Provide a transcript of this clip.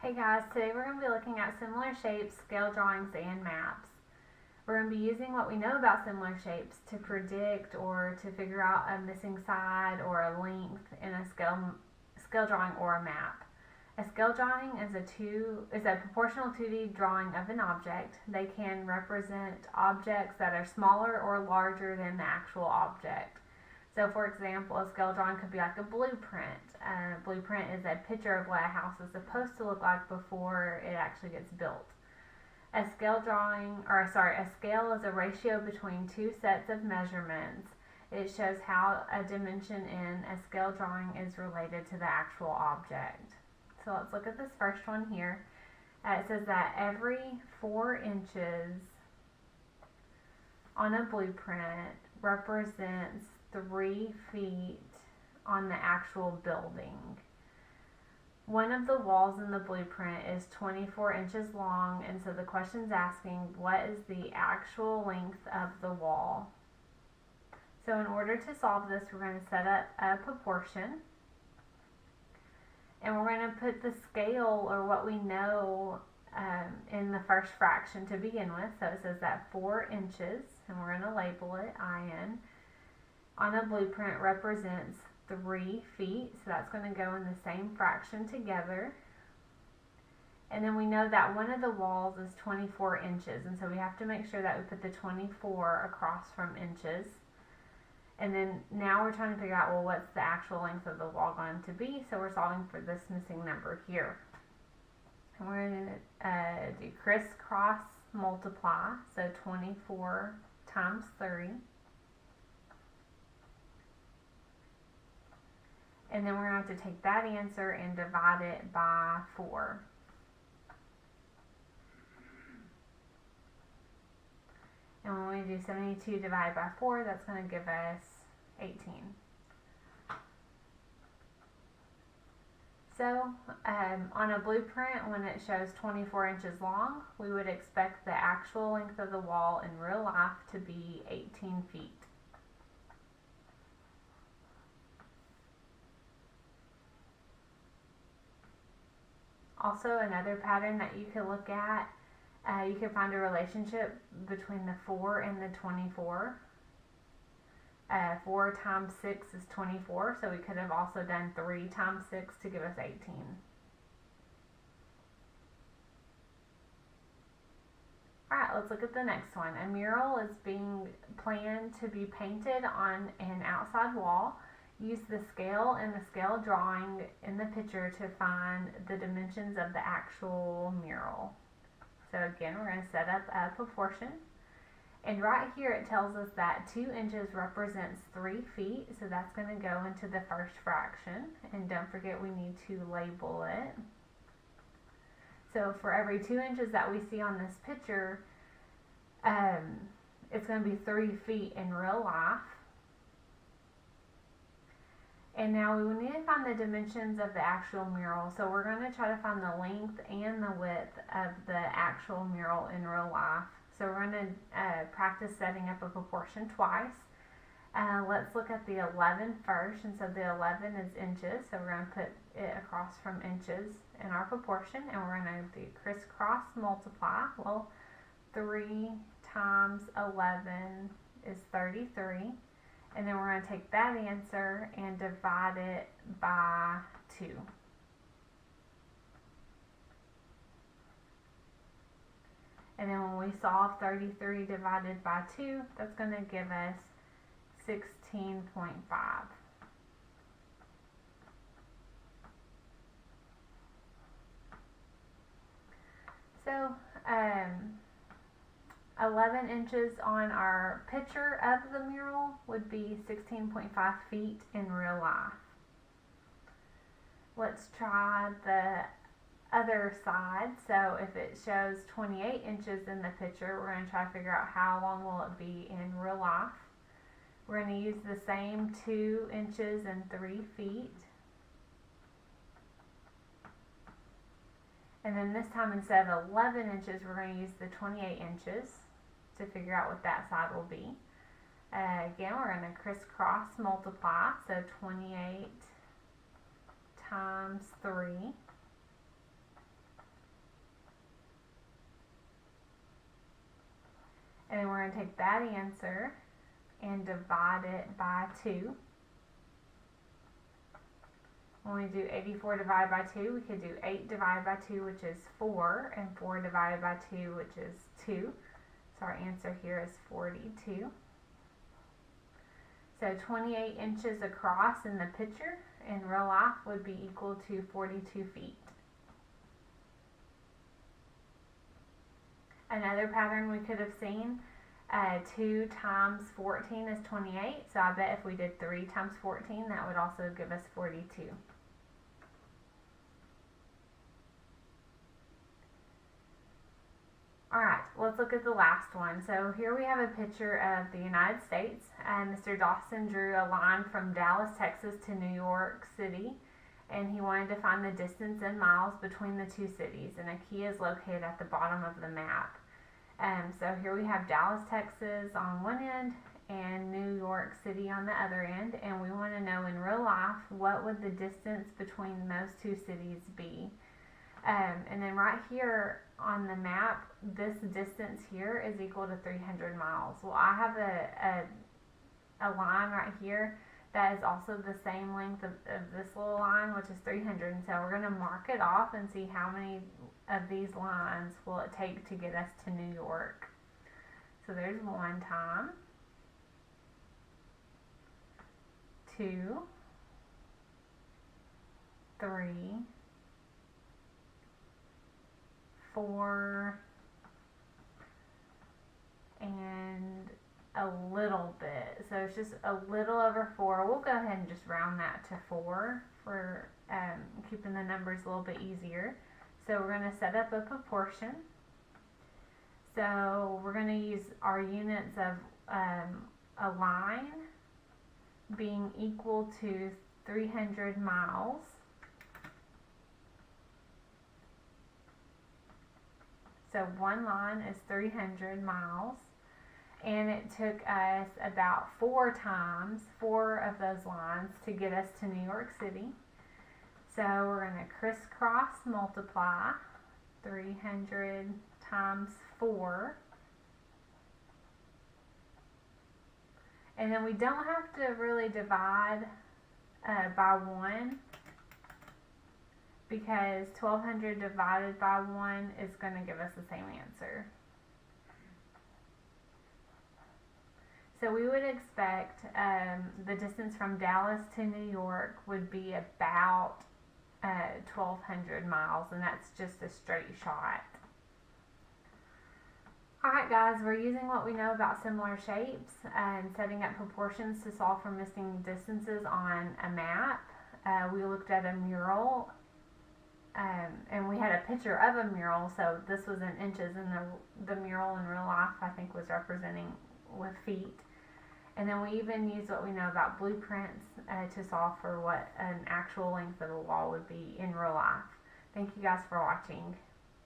Hey guys, today we're going to be looking at similar shapes, scale drawings, and maps. We're going to be using what we know about similar shapes to predict or to figure out a missing side or a length in a scale drawing or a map. A scale drawing is a proportional 2D drawing of an object. They can represent objects that are smaller or larger than the actual object. So, for example, a scale drawing could be like a blueprint. A blueprint is a picture of what a house is supposed to look like before it actually gets built. A scale is a ratio between two sets of measurements. It shows how a dimension in a scale drawing is related to the actual object. So let's look at this first one here. It says that every 4 inches on a blueprint represents 3 feet on the actual building. One of the walls in the blueprint is 24 inches long, and so the question's asking what is the actual length of the wall. So in order to solve this, we're going to set up a proportion, and we're going to put the scale or what we know in the first fraction to begin with. So it says that 4 inches, and we're going to label it IN, on a blueprint represents 3 feet, so that's going to go in the same fraction together. And then we know that one of the walls is 24 inches, and so we have to make sure that we put the 24 across from inches. And then now we're trying to figure out, well, what's the actual length of the wall going to be? So we're solving for this missing number here. And we're going to do crisscross multiply, so 24 times 3. And then we're going to have to take that answer and divide it by 4. And when we do 72 divided by 4, that's going to give us 18. So on a blueprint, when it shows 24 inches long, we would expect the actual length of the wall in real life to be 18 feet. Also, another pattern that you can look at, you can find a relationship between the 4 and the 24. 4 times 6 is 24, so we could have also done 3 times 6 to give us 18. Alright, let's look at the next one. A mural is being planned to be painted on an outside wall. Use the scale and the scale drawing in the picture to find the dimensions of the actual mural. So again, we're going to set up a proportion. And right here it tells us that 2 inches represents 3 feet, so that's going to go into the first fraction. And don't forget, we need to label it. So for every 2 inches that we see on this picture, it's going to be 3 feet in real life. And now we need to find the dimensions of the actual mural. So we're going to try to find the length and the width of the actual mural in real life. So we're going to practice setting up a proportion twice. Let's look at the 11 first. And so the 11 is inches. So we're going to put it across from inches in our proportion. And we're going to do crisscross multiply. Well, 3 times 11 is 33. And then we're going to take that answer and divide it by 2. And then when we solve 33 divided by 2, that's going to give us 16.5. So, 11 inches on our picture of the mural would be 16.5 feet in real life. Let's try the other side. So if it shows 28 inches in the picture, we're going to try to figure out how long will it be in real life. We're going to use the same 2 inches and 3 feet. And then this time, instead of 11 inches, we're going to use the 28 inches to figure out what that side will be. Again, we're going to crisscross multiply, so 28 times 3 going to take that answer and divide it by 2. When we do 84 divided by 2, we could do 8 divided by 2, which is 4, and 4 divided by 2, which is 2. So our answer here is 42. So 28 inches across in the picture in real life would be equal to 42 feet. Another pattern we could have seen, 2 times 14 is 28, so I bet if we did 3 times 14, that would also give us 42. Alright, let's look at the last one. So here we have a picture of the United States. Mr. Dawson drew a line from Dallas, Texas to New York City, and he wanted to find the distance in miles between the two cities, and a key is located at the bottom of the map. So here we have Dallas, Texas on one end and New York City on the other end, and we want to know in real life what would the distance between those two cities be. And then right here on the map, this distance here is equal to 300 miles. Well, I have a line right here that is also the same length of this little line, which is 300, and so we're going to mark it off and see how many of these lines will it take to get us to New York. So there's 1 time, 2, 3, 4, and a little bit. So it's just a little over 4. We'll go ahead and just round that to 4 for keeping the numbers a little bit easier. So we're going to set up a proportion. So we're going to use our units of a line being equal to 300 miles. So one line is 300 miles, and it took us about 4 of those lines to get us to New York City. So we're going to crisscross multiply 300 times 4. And then we don't have to really divide by 1, because 1200 divided by 1 is going to give us the same answer. So we would expect the distance from Dallas to New York would be about 1200 miles, and that's just a straight shot. Alright guys, we're using what we know about similar shapes and setting up proportions to solve for missing distances on a map. We looked at a mural, and we had a picture of a mural, so this was in inches, and the mural in real life I think was representing with feet. And then we even used what we know about blueprints to solve for what an actual length of a wall would be in real life. Thank you guys for watching.